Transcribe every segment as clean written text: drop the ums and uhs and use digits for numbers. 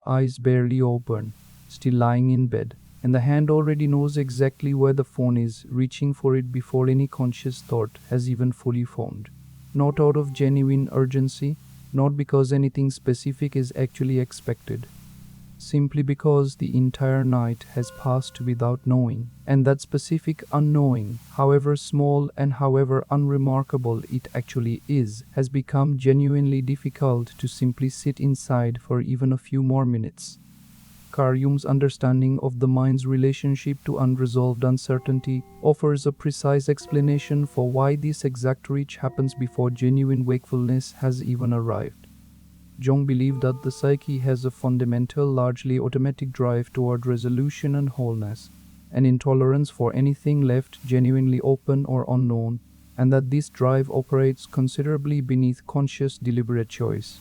eyes barely open, still lying in bed, and the hand already knows exactly where the phone is, reaching for it before any conscious thought has even fully formed. Not out of genuine urgency, not because anything specific is actually expected, simply because the entire night has passed without knowing, and that specific unknowing, however small and however unremarkable it actually is, has become genuinely difficult to simply sit inside for even a few more minutes. Carl Jung's understanding of the mind's relationship to unresolved uncertainty offers a precise explanation for why this exact reach happens before genuine wakefulness has even arrived. Jung believed that the psyche has a fundamental, largely automatic drive toward resolution and wholeness, an intolerance for anything left genuinely open or unknown, and that this drive operates considerably beneath conscious, deliberate choice.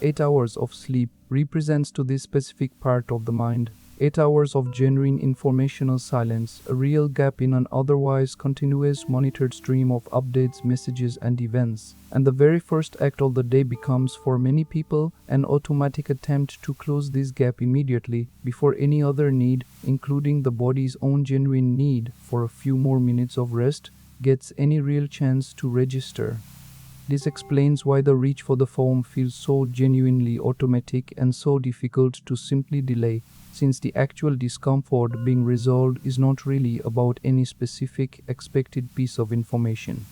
8 hours of sleep represents to this specific part of the mind 8 hours of genuine informational silence, a real gap in an otherwise continuous monitored stream of updates, messages, and events. And the very first act of the day becomes, for many people, an automatic attempt to close this gap immediately, before any other need, including the body's own genuine need for a few more minutes of rest, gets any real chance to register. This explains why the reach for the phone feels so genuinely automatic and so difficult to simply delay, since the actual discomfort being resolved is not really about any specific expected piece of information.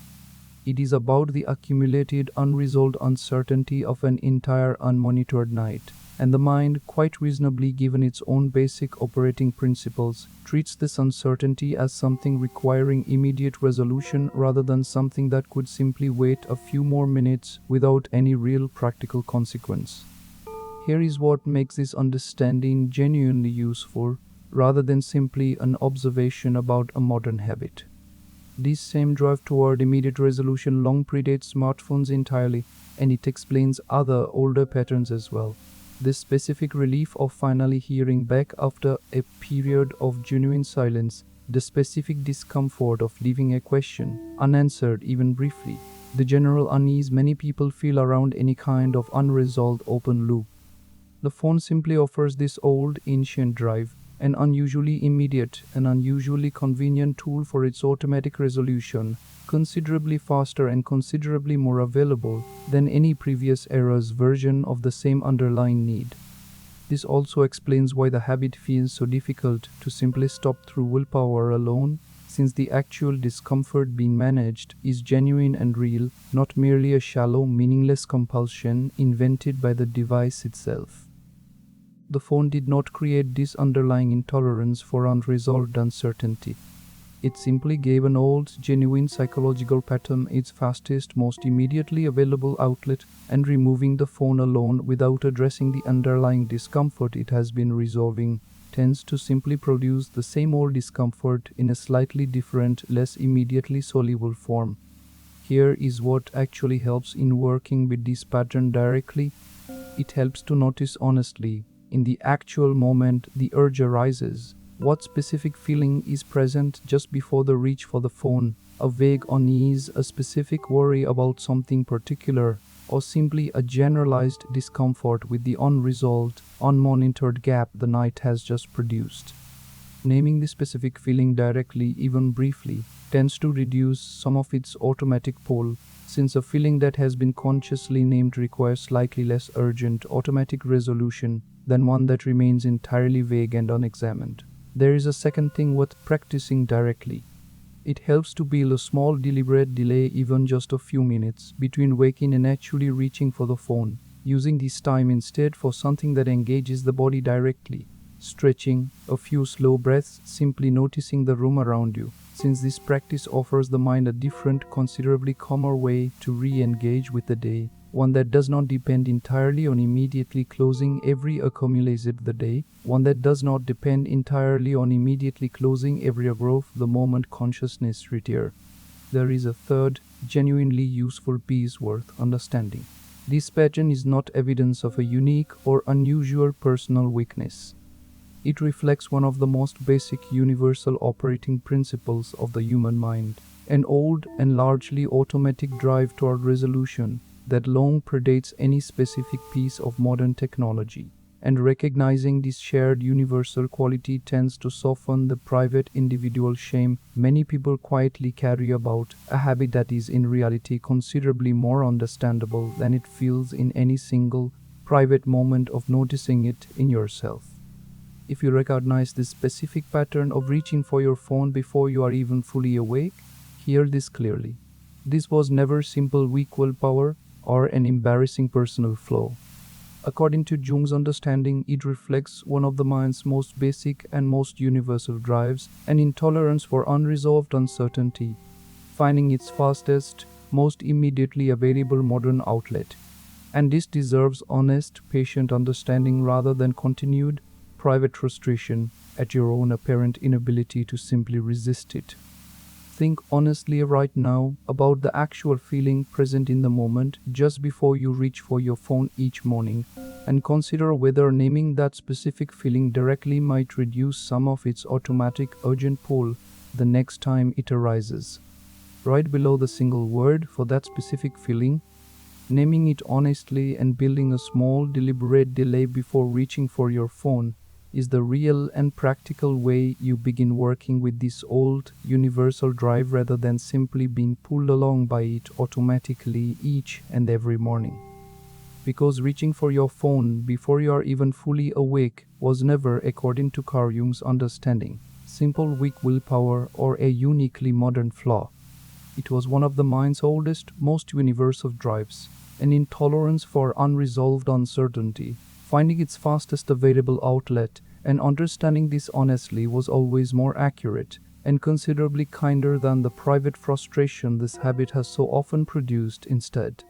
It is about the accumulated unresolved uncertainty of an entire unmonitored night. And the mind, quite reasonably given its own basic operating principles, treats this uncertainty as something requiring immediate resolution rather than something that could simply wait a few more minutes without any real practical consequence. Here is what makes this understanding genuinely useful, rather than simply an observation about a modern habit. This same drive toward immediate resolution long predates smartphones entirely, and it explains other older patterns as well. This specific relief of finally hearing back after a period of genuine silence, the specific discomfort of leaving a question unanswered even briefly, the general unease many people feel around any kind of unresolved open loop. The phone simply offers this old, ancient drive, an unusually immediate and unusually convenient tool for its automatic resolution, considerably faster and considerably more available than any previous era's version of the same underlying need. This also explains why the habit feels so difficult to simply stop through willpower alone, since the actual discomfort being managed is genuine and real, not merely a shallow, meaningless compulsion invented by the device itself. The phone did not create this underlying intolerance for unresolved uncertainty. It simply gave an old, genuine psychological pattern its fastest, most immediately available outlet, and removing the phone alone without addressing the underlying discomfort it has been resolving tends to simply produce the same old discomfort in a slightly different, less immediately soluble form. Here is what actually helps in working with this pattern directly. It helps to notice honestly, in the actual moment the urge arises, what specific feeling is present just before the reach for the phone, a vague unease, a specific worry about something particular, or simply a generalized discomfort with the unresolved, unmonitored gap the night has just produced. Naming the specific feeling directly, even briefly, tends to reduce some of its automatic pull, since a feeling that has been consciously named requires slightly less urgent automatic resolution than one that remains entirely vague and unexamined. There is a second thing worth practicing directly. It helps to build a small deliberate delay, even just a few minutes, between waking and actually reaching for the phone, using this time instead for something that engages the body directly. Stretching, a few slow breaths, simply noticing the room around you, since this practice offers the mind a different, considerably calmer way to re-engage with the day, one that does not depend entirely on immediately closing every accumulated the day, one that does not depend entirely on immediately closing every growth the moment consciousness returns. There is a third, genuinely useful piece worth understanding. This pattern is not evidence of a unique or unusual personal weakness. It reflects one of the most basic universal operating principles of the human mind, an old and largely automatic drive toward resolution that long predates any specific piece of modern technology. and recognizing this shared universal quality tends to soften the private individual shame many people quietly carry about, a habit that is in reality considerably more understandable than it feels in any single private moment of noticing it in yourself. If you recognize this specific pattern of reaching for your phone before you are even fully awake, hear this clearly. This was never simple weak willpower or an embarrassing personal flaw. According to Jung's understanding, it reflects one of the mind's most basic and most universal drives, an intolerance for unresolved uncertainty, finding its fastest, most immediately available modern outlet. And this deserves honest, patient understanding rather than continued, private frustration at your own apparent inability to simply resist it. Think honestly right now about the actual feeling present in the moment just before you reach for your phone each morning, and consider whether naming that specific feeling directly might reduce some of its automatic urgent pull the next time it arises. Right below the single word for that specific feeling, naming it honestly and building a small deliberate delay before reaching for your phone is the real and practical way you begin working with this old, universal drive rather than simply being pulled along by it automatically each and every morning. Because reaching for your phone before you are even fully awake was never, according to Carl Jung's understanding, simple weak willpower or a uniquely modern flaw. It was one of the mind's oldest, most universal drives, an intolerance for unresolved uncertainty, finding its fastest available outlet, and understanding this honestly was always more accurate and considerably kinder than the private frustration this habit has so often produced instead.